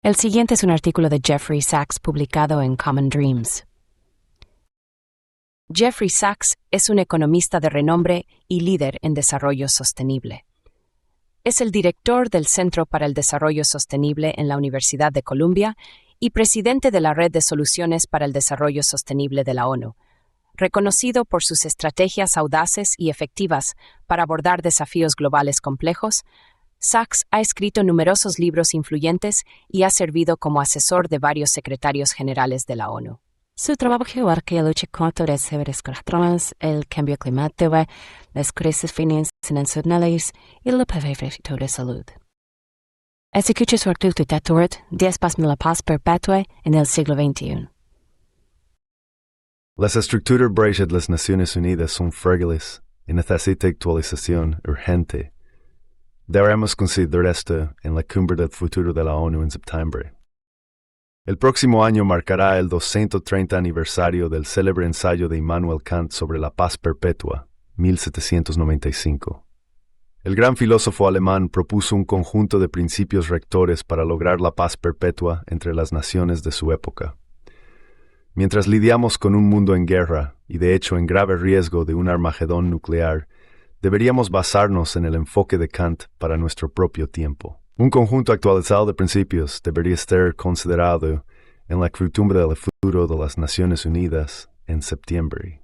El siguiente es un artículo de Jeffrey Sachs publicado en Common Dreams. Jeffrey Sachs es un economista de renombre y líder en desarrollo sostenible. Es el director del Centro para el Desarrollo Sostenible en la Universidad de Columbia y presidente de la Red de Soluciones para el Desarrollo Sostenible de la ONU, reconocido por sus estrategias audaces y efectivas para abordar desafíos globales complejos. Sachs ha escrito numerosos libros influyentes y ha servido como asesor de varios secretarios generales de la ONU. Su trabajo abarca la lucha contra las severas catástrofes, el cambio climático, las crisis financieras y la prevención de salud. Escucha su artículo titulado 10 pasos de la paz perpetua en el siglo XXI. Las estructuras básicas de las Naciones Unidas son frágiles y necesitan actualización urgente. Deberemos considerar esto en la cumbre del futuro de la ONU en septiembre. El próximo año marcará el 230 aniversario del célebre ensayo de Immanuel Kant sobre la paz perpetua, 1795. El gran filósofo alemán propuso un conjunto de principios rectores para lograr la paz perpetua entre las naciones de su época. Mientras lidiamos con un mundo en guerra y de hecho en grave riesgo de un Armagedón nuclear, deberíamos basarnos en el enfoque de Kant para nuestro propio tiempo. Un conjunto actualizado de principios debería ser considerado en la cumbre del futuro de las Naciones Unidas en septiembre.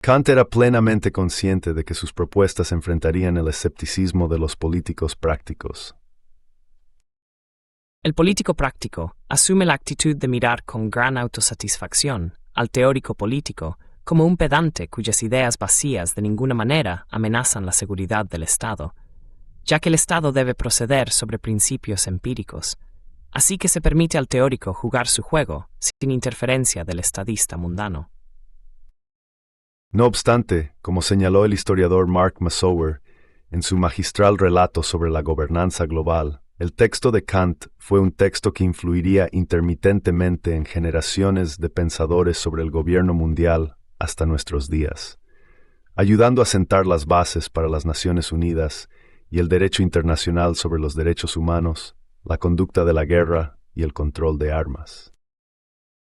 Kant era plenamente consciente de que sus propuestas enfrentarían el escepticismo de los políticos prácticos. El político práctico asume la actitud de mirar con gran autosatisfacción al teórico político como un pedante cuyas ideas vacías de ninguna manera amenazan la seguridad del Estado, ya que el Estado debe proceder sobre principios empíricos, así que se permite al teórico jugar su juego sin interferencia del estadista mundano. No obstante, como señaló el historiador Mark Masower en su magistral relato sobre la gobernanza global, el texto de Kant fue un texto que influiría intermitentemente en generaciones de pensadores sobre el gobierno mundial hasta nuestros días, ayudando a sentar las bases para las Naciones Unidas y el derecho internacional sobre los derechos humanos, la conducta de la guerra y el control de armas.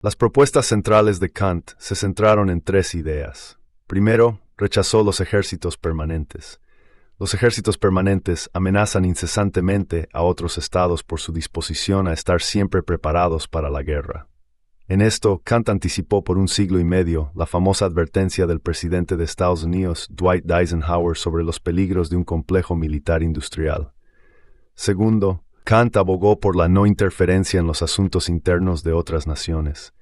Las propuestas centrales de Kant se centraron en tres ideas. Primero, rechazó los ejércitos permanentes. Los ejércitos permanentes amenazan incesantemente a otros estados por su disposición a estar siempre preparados para la guerra. En esto, Kant anticipó por un siglo y medio la famosa advertencia del presidente de Estados Unidos, Dwight Eisenhower, sobre los peligros de un complejo militar industrial. Segundo, Kant abogó por la no interferencia en los asuntos internos de otras naciones.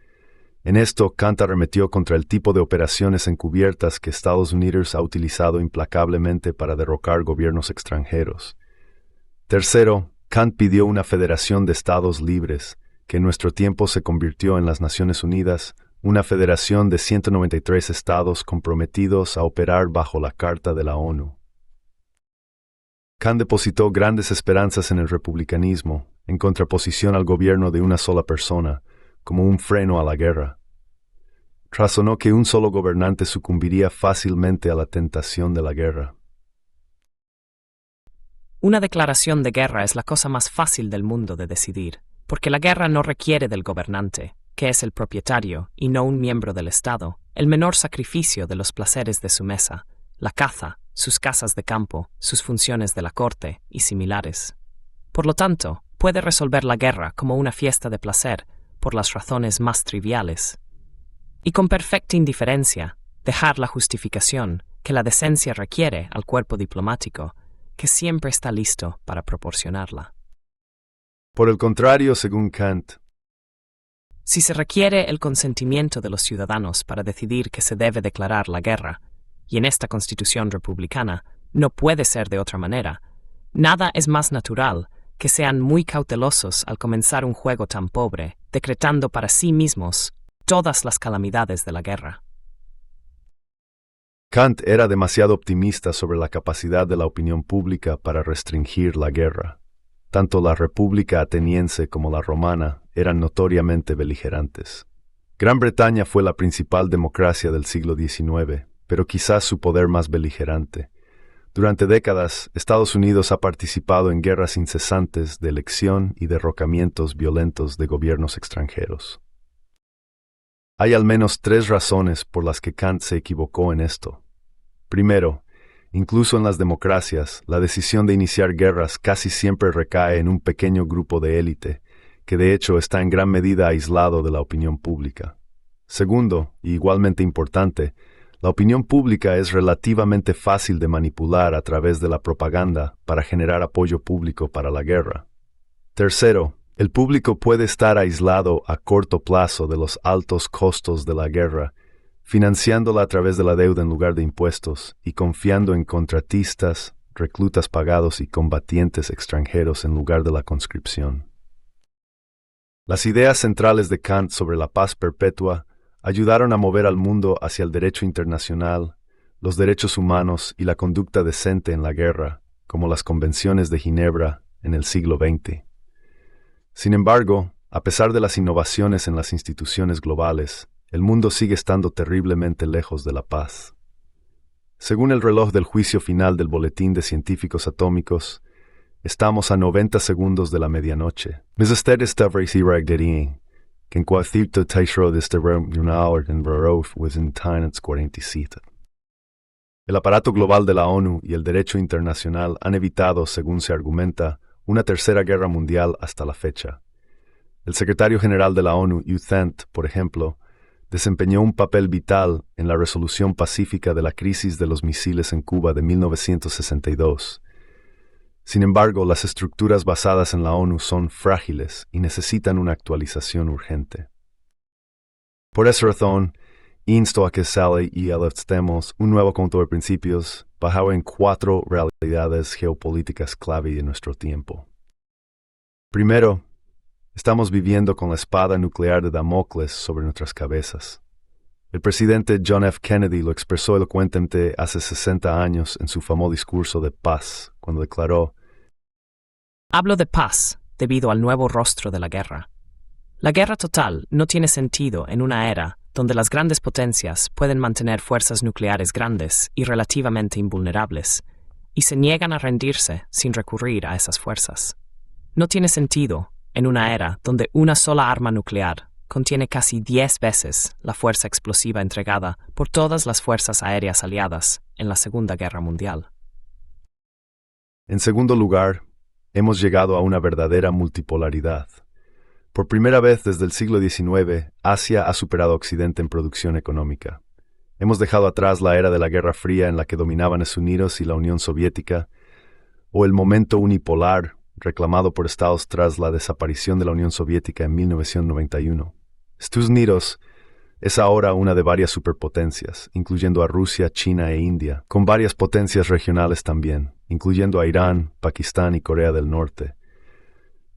En esto, Kant arremetió contra el tipo de operaciones encubiertas que Estados Unidos ha utilizado implacablemente para derrocar gobiernos extranjeros. Tercero, Kant pidió una federación de estados libres, que en nuestro tiempo se convirtió en las Naciones Unidas, una federación de 193 estados comprometidos a operar bajo la Carta de la ONU. Kant depositó grandes esperanzas en el republicanismo, en contraposición al gobierno de una sola persona, como un freno a la guerra. Razonó que un solo gobernante sucumbiría fácilmente a la tentación de la guerra. Una declaración de guerra es la cosa más fácil del mundo de decidir, porque la guerra no requiere del gobernante, que es el propietario y no un miembro del Estado, el menor sacrificio de los placeres de su mesa, la caza, sus casas de campo, sus funciones de la corte y similares. Por lo tanto, puede resolver la guerra como una fiesta de placer por las razones más triviales. Y con perfecta indiferencia, dejar la justificación que la decencia requiere al cuerpo diplomático, que siempre está listo para proporcionarla. Por el contrario, según Kant, si se requiere el consentimiento de los ciudadanos para decidir que se debe declarar la guerra, y en esta Constitución republicana no puede ser de otra manera, nada es más natural que sean muy cautelosos al comenzar un juego tan pobre, decretando para sí mismos todas las calamidades de la guerra. Kant era demasiado optimista sobre la capacidad de la opinión pública para restringir la guerra. Tanto la República ateniense como la romana eran notoriamente beligerantes. Gran Bretaña fue la principal democracia del siglo XIX, pero quizás su poder más beligerante. Durante décadas, Estados Unidos ha participado en guerras incesantes de elección y derrocamientos violentos de gobiernos extranjeros. Hay al menos 3 razones por las que Kant se equivocó en esto. Primero, incluso en las democracias, la decisión de iniciar guerras casi siempre recae en un pequeño grupo de élite, que de hecho está en gran medida aislado de la opinión pública. Segundo, y igualmente importante, la opinión pública es relativamente fácil de manipular a través de la propaganda para generar apoyo público para la guerra. Tercero, el público puede estar aislado a corto plazo de los altos costos de la guerra, financiándola a través de la deuda en lugar de impuestos y confiando en contratistas, reclutas pagados y combatientes extranjeros en lugar de la conscripción. Las ideas centrales de Kant sobre la paz perpetua ayudaron a mover al mundo hacia el derecho internacional, los derechos humanos y la conducta decente en la guerra, como las convenciones de Ginebra en el siglo XX. Sin embargo, a pesar de las innovaciones en las instituciones globales, el mundo sigue estando terriblemente lejos de la paz. Según el reloj del juicio final del Boletín de Científicos Atómicos, estamos a 90 segundos de la medianoche. Que en cuarto tercio de este reunión en Barof within 47. El aparato global de la ONU y el derecho internacional han evitado, según se argumenta, una tercera guerra mundial hasta la fecha. El secretario general de la ONU, U Thant, por ejemplo, desempeñó un papel vital en la resolución pacífica de la crisis de los misiles en Cuba de 1962. Sin embargo, las estructuras basadas en la ONU son frágiles y necesitan una actualización urgente. Por esa razón, insto a que sale y adoptemos un nuevo conjunto de principios basado en 4 realidades geopolíticas clave de nuestro tiempo. Primero, estamos viviendo con la espada nuclear de Damocles sobre nuestras cabezas. El presidente John F. Kennedy lo expresó elocuentemente hace 60 años en su famoso discurso de paz, cuando declaró: Hablo de paz debido al nuevo rostro de la guerra. La guerra total no tiene sentido en una era donde las grandes potencias pueden mantener fuerzas nucleares grandes y relativamente invulnerables, y se niegan a rendirse sin recurrir a esas fuerzas. No tiene sentido en una era donde una sola arma nuclear contiene casi 10 veces la fuerza explosiva entregada por todas las fuerzas aéreas aliadas en la Segunda Guerra Mundial. En segundo lugar, hemos llegado a una verdadera multipolaridad. Por primera vez desde el siglo XIX, Asia ha superado a Occidente en producción económica. Hemos dejado atrás la era de la Guerra Fría en la que dominaban Estados Unidos y la Unión Soviética, o el momento unipolar reclamado por Estados tras la desaparición de la Unión Soviética en 1991. Estados Unidos es ahora una de varias superpotencias, incluyendo a Rusia, China e India, con varias potencias regionales también, incluyendo a Irán, Pakistán y Corea del Norte.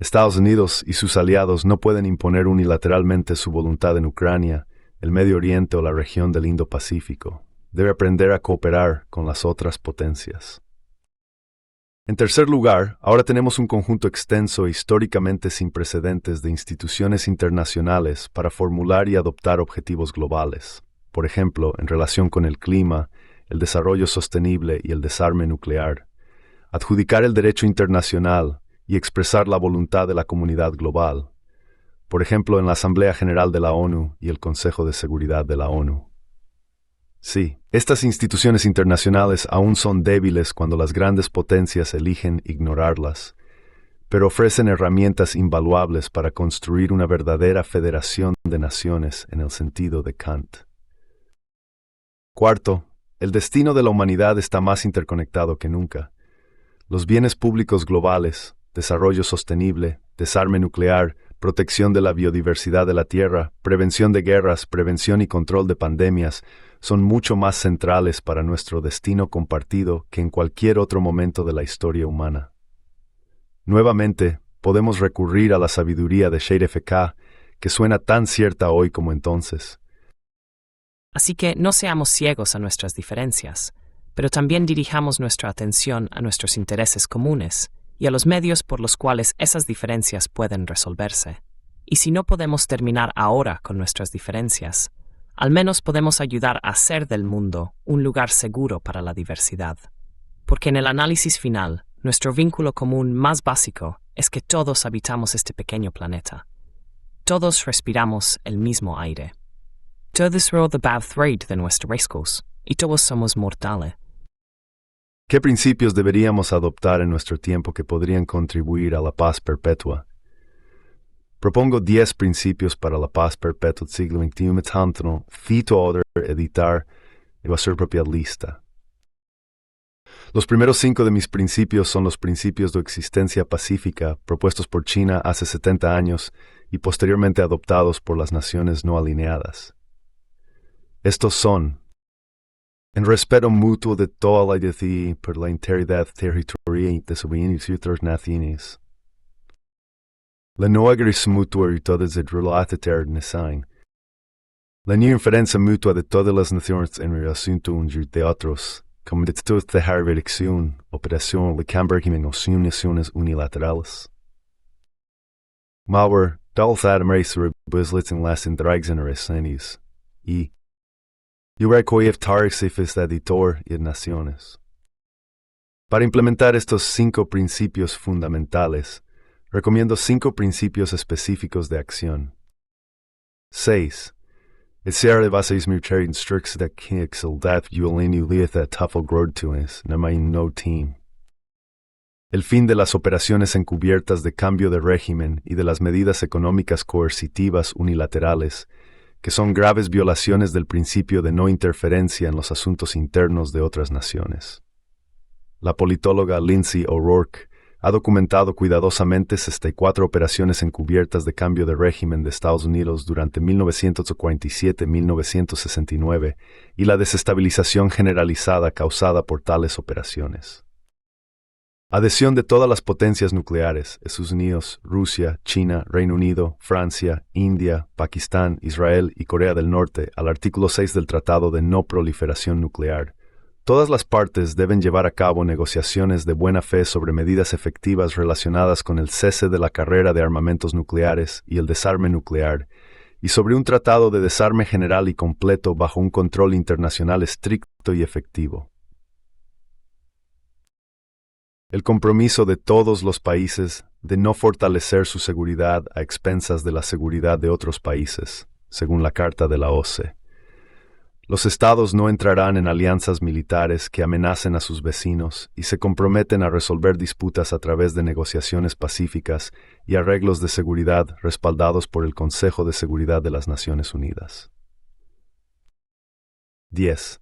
Estados Unidos y sus aliados no pueden imponer unilateralmente su voluntad en Ucrania, el Medio Oriente o la región del Indo-Pacífico. Debe aprender a cooperar con las otras potencias. En tercer lugar, ahora tenemos un conjunto extenso e históricamente sin precedentes de instituciones internacionales para formular y adoptar objetivos globales, por ejemplo, en relación con el clima, el desarrollo sostenible y el desarme nuclear, adjudicar el derecho internacional y expresar la voluntad de la comunidad global, por ejemplo, en la Asamblea General de la ONU y el Consejo de Seguridad de la ONU. Sí, estas instituciones internacionales aún son débiles cuando las grandes potencias eligen ignorarlas, pero ofrecen herramientas invaluables para construir una verdadera federación de naciones en el sentido de Kant. Cuarto, el destino de la humanidad está más interconectado que nunca. Los bienes públicos globales, desarrollo sostenible, desarme nuclear, protección de la biodiversidad de la Tierra, prevención de guerras, prevención y control de pandemias, son mucho más centrales para nuestro destino compartido que en cualquier otro momento de la historia humana. Nuevamente, podemos recurrir a la sabiduría de Sherif K, que suena tan cierta hoy como entonces. Así que no seamos ciegos a nuestras diferencias, pero también dirijamos nuestra atención a nuestros intereses comunes y a los medios por los cuales esas diferencias pueden resolverse. Y si no podemos terminar ahora con nuestras diferencias, al menos podemos ayudar a hacer del mundo un lugar seguro para la diversidad. porque en el análisis final, nuestro vínculo común más básico es que todos habitamos este pequeño planeta. Todos respiramos el mismo aire. Todos ro the bad thread de nuestros riscos, y todos somos mortales. ¿Qué principios deberíamos adoptar en nuestro tiempo que podrían contribuir a la paz perpetua? Propongo 10 principios para la paz perpetua del siglo XXI, tanto cito a editar y va a ser propia lista. Los primeros 5 de mis principios son los principios de existencia pacífica propuestos por China hace 70 años y posteriormente adoptados por las naciones no alineadas. Estos son: en respeto mutuo de toda la identidad por la integridad territorial de sus naciones. La no agresión mutua y todas las relaciones la no inferencia mutua de todas las naciones en relación de otros, como de dejar dirección, operación, la cambio de naciones unilaterales. Mauer, dalzad ameris rebusleten las entregas y yo recoger tarifas de editor y naciones. Para implementar estos 5 principios fundamentales, recomiendo 5 principios específicos de acción. 6. El ser de bases militares instructs de que exaltat violini lieta tafel grodtunes, namain no team. El fin de las operaciones encubiertas de cambio de régimen y de las medidas económicas coercitivas unilaterales, que son graves violaciones del principio de no interferencia en los asuntos internos de otras naciones. La politóloga Lindsay O'Rourke ha documentado cuidadosamente 64 operaciones encubiertas de cambio de régimen de Estados Unidos durante 1947-1969 y la desestabilización generalizada causada por tales operaciones. Adhesión de todas las potencias nucleares, Estados Unidos, Rusia, China, Reino Unido, Francia, India, Pakistán, Israel y Corea del Norte al artículo 6 del Tratado de No Proliferación Nuclear. Todas las partes deben llevar a cabo negociaciones de buena fe sobre medidas efectivas relacionadas con el cese de la carrera de armamentos nucleares y el desarme nuclear, y sobre un tratado de desarme general y completo bajo un control internacional estricto y efectivo. El compromiso de todos los países de no fortalecer su seguridad a expensas de la seguridad de otros países, según la Carta de la OCDE. Los estados no entrarán en alianzas militares que amenacen a sus vecinos y se comprometen a resolver disputas a través de negociaciones pacíficas y arreglos de seguridad respaldados por el Consejo de Seguridad de las Naciones Unidas. 10.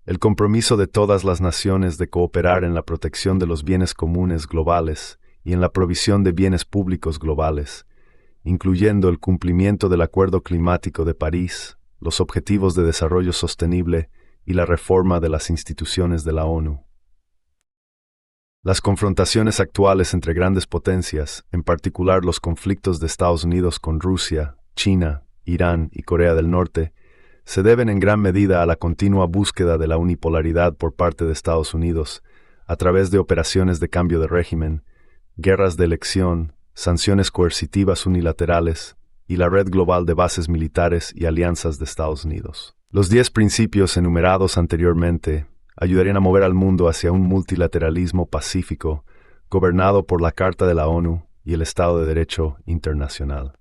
El compromiso de todas las naciones de cooperar en la protección de los bienes comunes globales y en la provisión de bienes públicos globales, incluyendo el cumplimiento del Acuerdo Climático de París, los Objetivos de Desarrollo Sostenible y la reforma de las instituciones de la ONU. Las confrontaciones actuales entre grandes potencias, en particular los conflictos de Estados Unidos con Rusia, China, Irán y Corea del Norte, se deben en gran medida a la continua búsqueda de la unipolaridad por parte de Estados Unidos, a través de operaciones de cambio de régimen, guerras de elección, sanciones coercitivas unilaterales, y la red global de bases militares y alianzas de Estados Unidos. Los 10 principios enumerados anteriormente ayudarían a mover al mundo hacia un multilateralismo pacífico, gobernado por la Carta de la ONU y el Estado de Derecho internacional.